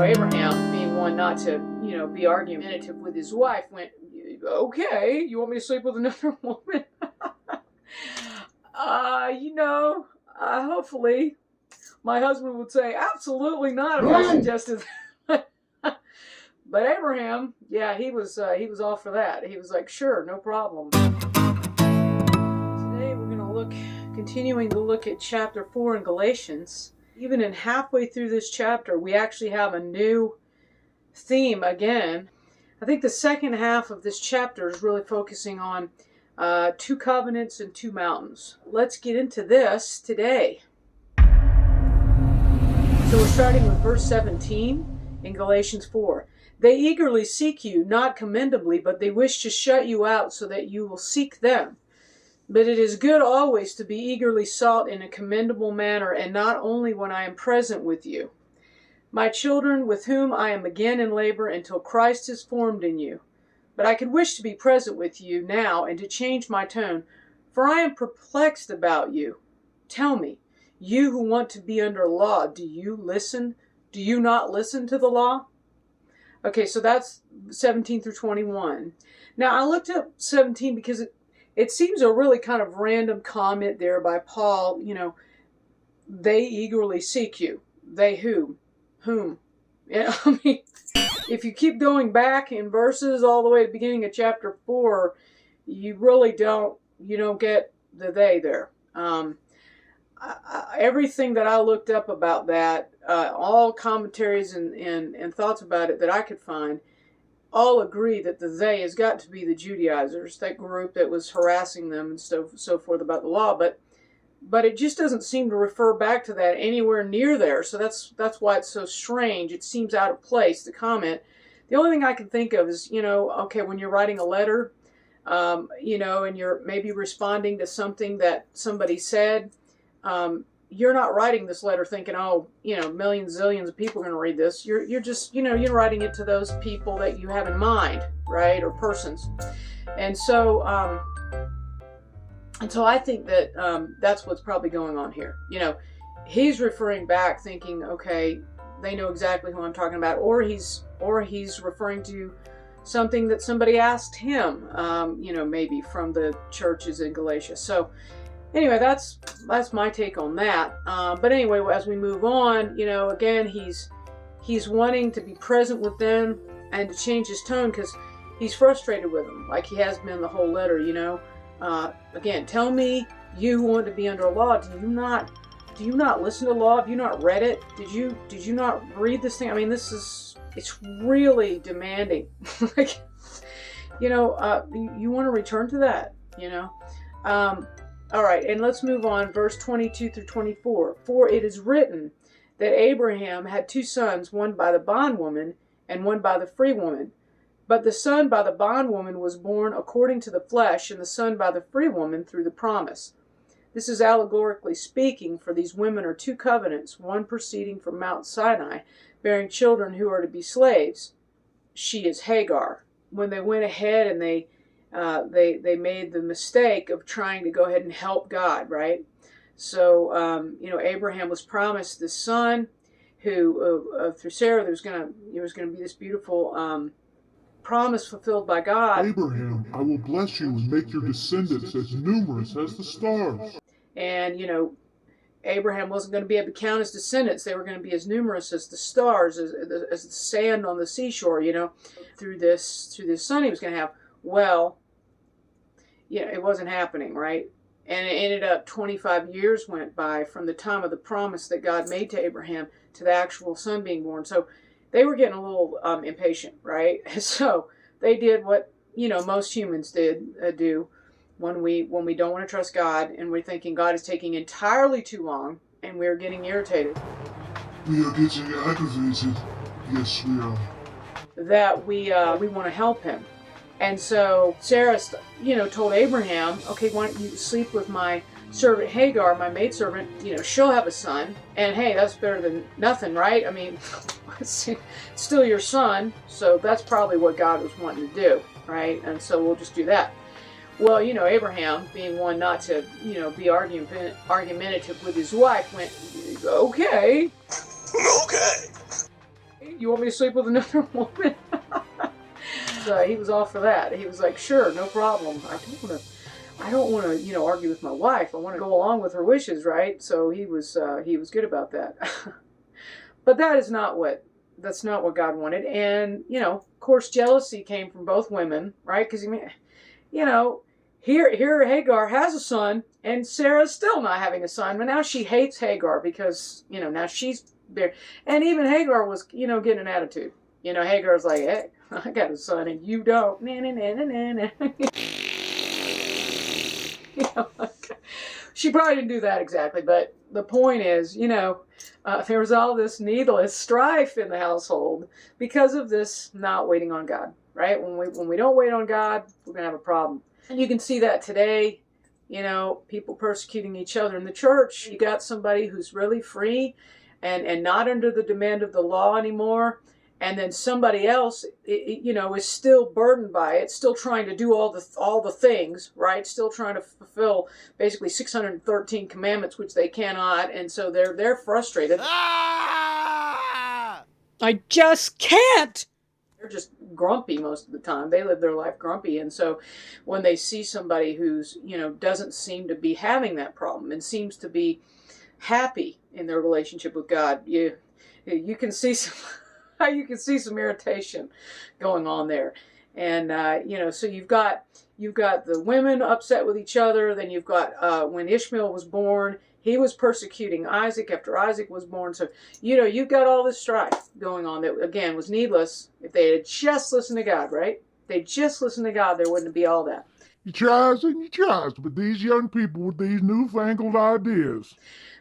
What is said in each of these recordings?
Abraham, being one not to, be argumentative with his wife, went, okay, you want me to sleep with another woman? Hopefully my husband would say, absolutely not, if I suggested that. But Abraham, yeah, he was all for that. He was like, sure, no problem. Today we're going to continuing to look at chapter 4 in Galatians. Even in halfway through this chapter, we actually have a new theme again. I think the second half of this chapter is really focusing on 2 covenants and 2 mountains. Let's get into this today. So we're starting with verse 17 in Galatians 4. They eagerly seek you, not commendably, but they wish to shut you out so that you will seek them. But it is good always to be eagerly sought in a commendable manner, and not only when I am present with you. My children, with whom I am again in labor until Christ is formed in you. But I could wish to be present with you now and to change my tone, for I am perplexed about you. Tell me, you who want to be under law, do you not listen to the law? Okay, so that's 17 through 21. Now, I looked up 17 because it seems a really kind of random comment there by Paul. They eagerly seek you. They who? Whom? Yeah, I mean, if you keep going back in verses all the way to the beginning of chapter 4, you really don't get the they there. Everything that I looked up about that, all commentaries and thoughts about it that I could find, all agree that the they has got to be the Judaizers, that group that was harassing them and so forth about the law. But it just doesn't seem to refer back to that anywhere near there. So that's why it's so strange. It seems out of place, the comment. The only thing I can think of is, okay, when you're writing a letter, and you're maybe responding to something that somebody said, you're not writing this letter thinking, millions, zillions of people are going to read this. You're just, you're writing it to those people that you have in mind, right? Or persons. And so I think that that's what's probably going on here. He's referring back thinking, okay, they know exactly who I'm talking about, or he's referring to something that somebody asked him, maybe from the churches in Galatia. So anyway, that's my take on that. But anyway, as we move on, again, he's wanting to be present with them and to change his tone because he's frustrated with them, like he has been the whole letter. Again, tell me, you who want to be under law, do you not listen to law? Have you not read it? Did you not read this thing? I mean, it's really demanding. Like, you want to return to that, All right, and let's move on, verse 22 through 24. For it is written that Abraham had 2 sons, one by the bondwoman and one by the free woman. But the son by the bondwoman was born according to the flesh, and the son by the free woman through the promise. This is allegorically speaking, for these women are 2 covenants, one proceeding from Mount Sinai, bearing children who are to be slaves. She is Hagar. When they went ahead and they made the mistake of trying to go ahead and help God, right? So, Abraham was promised this son who, through Sarah, there was going to be this beautiful promise fulfilled by God. Abraham, I will bless you and make your descendants as numerous as the stars. And, Abraham wasn't going to be able to count his descendants. They were going to be as numerous as the stars, as the sand on the seashore, through this son he was going to have. Well, it wasn't happening, right? And it ended up 25 years went by from the time of the promise that God made to Abraham to the actual son being born. So they were getting a little impatient, right? So they did what, most humans do when we don't want to trust God and we're thinking God is taking entirely too long and we're getting irritated. We are getting aggravated. Yes, we are. That we want to help him. And so Sarah, told Abraham, okay, why don't you sleep with my servant Hagar, my maidservant, she'll have a son. And hey, that's better than nothing, right? I mean, it's still your son, so that's probably what God was wanting to do, right? And so we'll just do that. Well, Abraham, being one not to, be argumentative with his wife, went, okay. You want me to sleep with another woman? So he was all for that. He was like, sure, no problem. I don't want to, argue with my wife. I want to go along with her wishes, right? So he was good about that. But that's not what God wanted. And, of course, jealousy came from both women, right? Because, here Hagar has a son, and Sarah's still not having a son. But now she hates Hagar because, now she's there. And even Hagar was, getting an attitude. Hagar's like, hey, I got a son and you don't. She probably didn't do that exactly, but the point is, there was all this needless strife in the household because of this not waiting on God, right? When we don't wait on God, we're going to have a problem. And you can see that today, people persecuting each other in the church. You got somebody who's really free and not under the demand of the law anymore. And then somebody else, is still burdened by it, still trying to do all the things, right? Still trying to fulfill basically 613 commandments, which they cannot, and so they're frustrated. Ah! I just can't. They're just grumpy most of the time. They live their life grumpy, and so when they see somebody who's doesn't seem to be having that problem and seems to be happy in their relationship with God, you can see some. You can see some irritation going on there. And, so you've got the women upset with each other. Then you've got, when Ishmael was born, he was persecuting Isaac after Isaac was born. So, you've got all this strife going on that, again, was needless. If they had just listened to God, right? If they just listened to God, there wouldn't be all that. You tries and you tries with these young people with these newfangled ideas.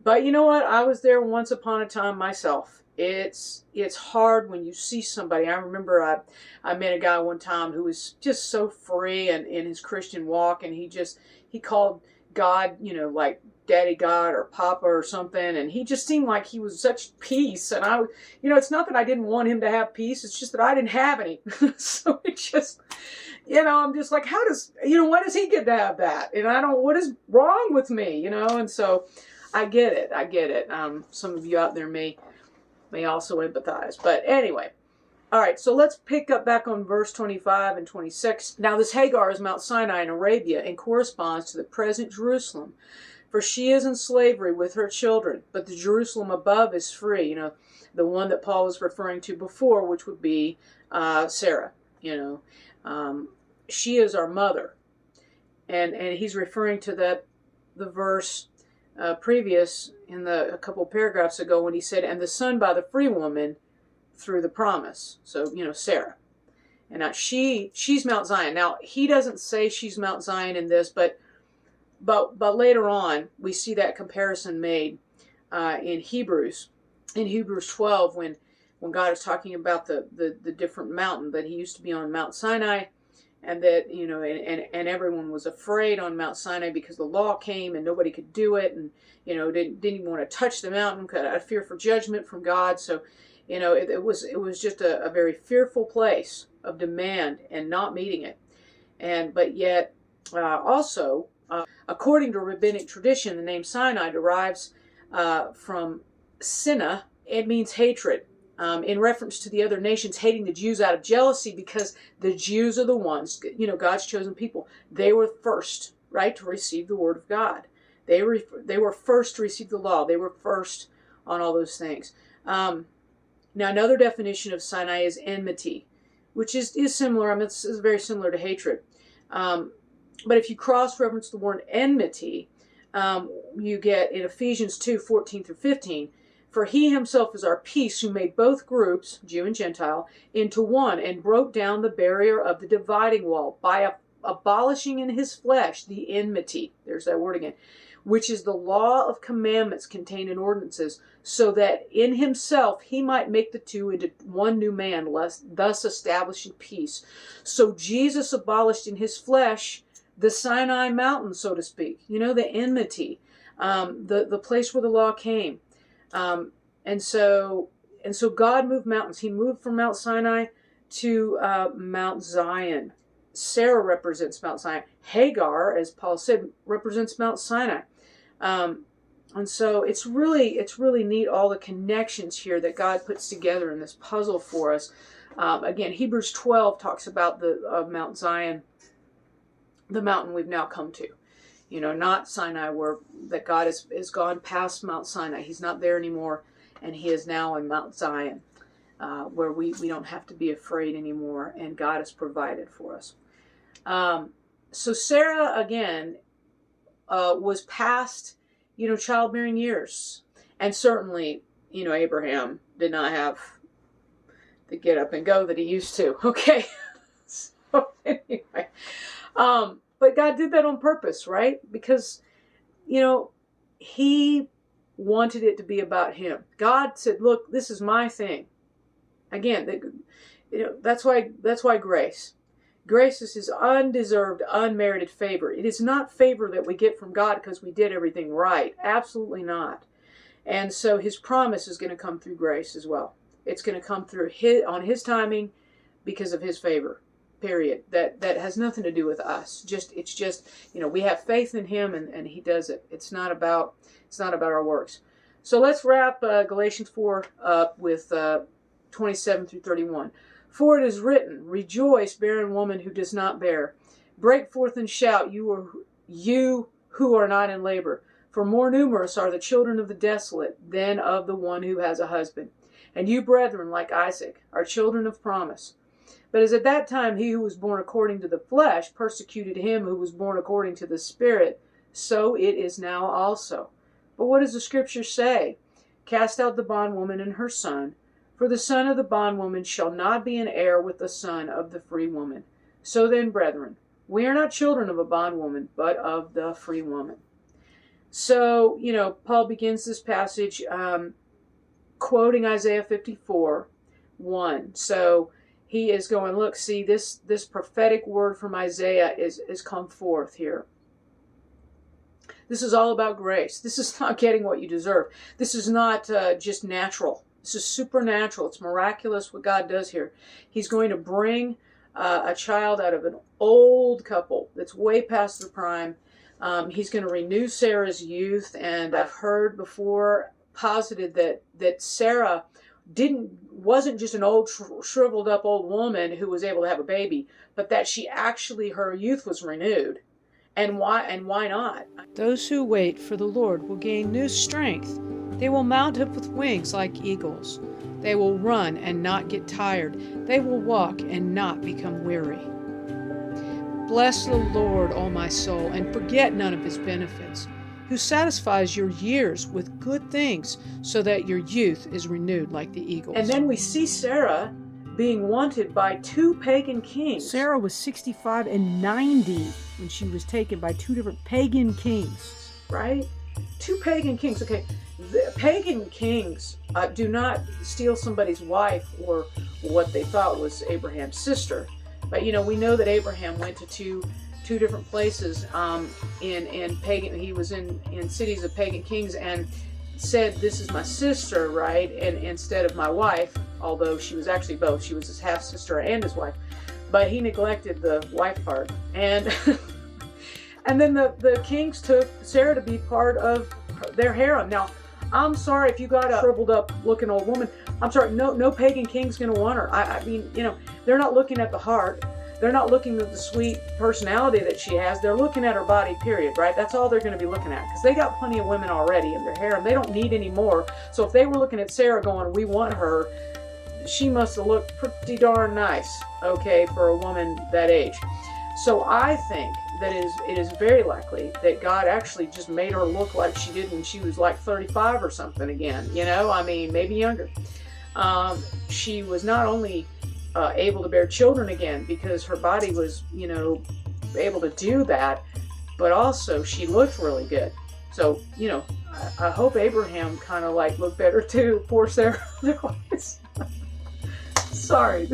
But you know what? I was there once upon a time myself. It's hard when you see somebody. I remember I met a guy one time who was just so free and in his Christian walk, and he called God, like Daddy God or Papa or something, and he just seemed like he was such peace. And I, it's not that I didn't want him to have peace, it's just that I didn't have any. So it just, I'm just like, why does he get to have that? And what is wrong with me, And so I get it. Some of you out there may also empathize. But anyway, all right, so let's pick up back on verse 25 and 26. Now this Hagar is Mount Sinai in Arabia and corresponds to the present Jerusalem, for she is in slavery with her children, but the Jerusalem above is free, the one that Paul was referring to before, which would be Sarah. She is our mother. And he's referring to the verse previous in a couple paragraphs ago when he said, and the son by the free woman through the promise. So, Sarah. And now she's Mount Zion. Now, he doesn't say she's Mount Zion in this, but later on, we see that comparison made in Hebrews. In Hebrews 12, when God is talking about the different mountain, that he used to be on Mount Sinai, and that, and everyone was afraid on Mount Sinai because the law came and nobody could do it, and, didn't even want to touch the mountain because I fear for judgment from God. So, it was just a very fearful place of demand and not meeting it. But yet, also, according to rabbinic tradition, the name Sinai derives from Sinna. It means hatred. In reference to the other nations hating the Jews out of jealousy, because the Jews are the ones, God's chosen people. They were first, right, to receive the word of God. They were first to receive the law. They were first on all those things. Now, another definition of Sinai is enmity, which is similar. It's very similar to hatred. But if you cross-reference the word enmity, you get in Ephesians 2:14-15, for he himself is our peace, who made both groups, Jew and Gentile, into one, and broke down the barrier of the dividing wall by abolishing in his flesh the enmity, there's that word again, which is the law of commandments contained in ordinances, so that in himself he might make the two into one new man, thus establishing peace. So Jesus abolished in his flesh the Sinai mountain, so to speak, the enmity, the place where the law came. And so God moved mountains. He moved from Mount Sinai to Mount Zion. Sarah represents Mount Zion. Hagar, as Paul said, represents Mount Sinai. And so it's really neat, all the connections here that God puts together in this puzzle for us. Again, Hebrews 12 talks about the Mount Zion, the mountain we've now come to. You know, not Sinai, where that God has gone past Mount Sinai. He's not there anymore, and he is now in Mount Zion, where we don't have to be afraid anymore, and God has provided for us. So Sarah, again, was past, childbearing years. And certainly, Abraham did not have the get up and go that he used to. Okay. So anyway, but God did that on purpose, right? Because, he wanted it to be about him. God said, look, this is my thing. Again, that's why grace. Grace is his undeserved, unmerited favor. It is not favor that we get from God because we did everything right. Absolutely not. And so his promise is going to come through grace as well. It's going to come through on his timing because of his favor. Period. That has nothing to do with us. It's just we have faith in him and he does it. It's not about our works. So let's wrap Galatians 4 up with 27 through 31. For it is written, rejoice, barren woman who does not bear. Break forth and shout, you who are not in labor. For more numerous are the children of the desolate than of the one who has a husband. And you, brethren, like Isaac, are children of promise. But as at that time he who was born according to the flesh persecuted him who was born according to the Spirit, so it is now also. But what does the Scripture say? Cast out the bondwoman and her son, for the son of the bondwoman shall not be an heir with the son of the free woman. So then, brethren, we are not children of a bondwoman, but of the free woman. So, Paul begins this passage quoting Isaiah 54:1. So he is going, look, see, this prophetic word from Isaiah is come forth here. This is all about grace. This is not getting what you deserve. This is not just natural. This is supernatural. It's miraculous what God does here. He's going to bring a child out of an old couple that's way past their prime. He's going to renew Sarah's youth. And I've heard before posited that Sarah wasn't just an old shriveled up old woman who was able to have a baby, but that her youth was renewed. And why not? Those who wait for the Lord will gain new strength. They will mount up with wings like eagles. They will run and not get tired. They will walk and not become weary. Bless the Lord, O my soul, and forget none of his benefits, who satisfies your years with good things, so that your youth is renewed like the eagles. And then we see Sarah being wanted by two pagan kings. Sarah was 65 and 90 when she was taken by two different pagan kings. Right? Two pagan kings. Okay, the pagan kings do not steal somebody's wife or what they thought was Abraham's sister. But we know that Abraham went to two different places in pagan. He was in cities of pagan kings and said, "This is my sister," right? And instead of my wife, although she was actually both. She was his half sister and his wife, but he neglected the wife part. And and then the kings took Sarah to be part of their harem. Now, I'm sorry if you got a shriveled up looking old woman. I'm sorry, no pagan king's gonna want her. I mean, they're not looking at the heart. They're not looking at the sweet personality that she has. They're looking at her body, period, right? That's all they're going to be looking at, because they got plenty of women already in their harem. They don't need any more. So if they were looking at Sarah going, we want her, she must have looked pretty darn nice, okay, for a woman that age. So I think that it is very likely that God actually just made her look like she did when she was like 35 or something again, I mean, maybe younger. She was not only able to bear children again because her body was, able to do that, but also she looked really good. So, I hope Abraham kind of looked better too. Poor Sarah. Sorry.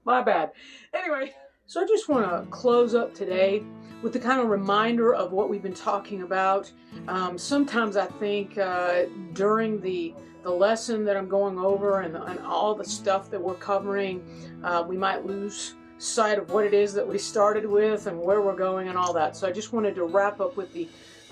My bad. Anyway, so I just want to close up today with the kind of reminder of what we've been talking about. Sometimes I think during the lesson that I'm going over and all the stuff that we're covering, we might lose sight of what it is that we started with and where we're going and all that. So I just wanted to wrap up with the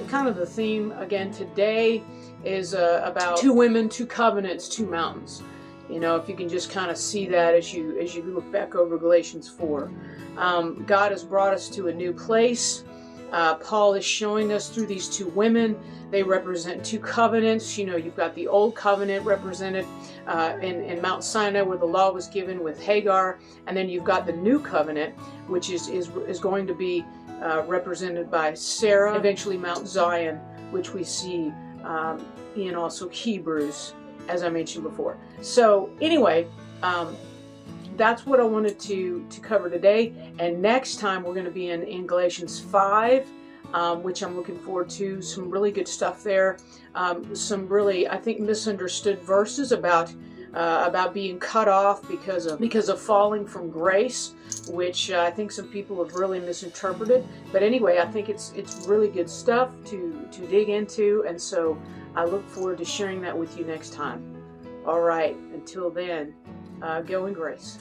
kind of the theme again today is about 2 women, 2 covenants, 2 mountains. You know, if you can just kind of see that as you look back over Galatians 4. God has brought us to a new place. Paul is showing us through these 2 women. They represent 2 covenants. You know, you've got the old covenant represented in Mount Sinai where the law was given with Hagar, and then you've got the new covenant, which is going to be represented by Sarah, eventually Mount Zion, which we see in also Hebrews, as I mentioned before. So anyway, that's what I wanted to cover today. And next time we're going to be in Galatians 5, which I'm looking forward to. Some really good stuff there. Some really, I think, misunderstood verses about being cut off because of falling from grace, which I think some people have really misinterpreted. But anyway, I think it's really good stuff to dig into, and so I look forward to sharing that with you next time. All right, until then, go in grace.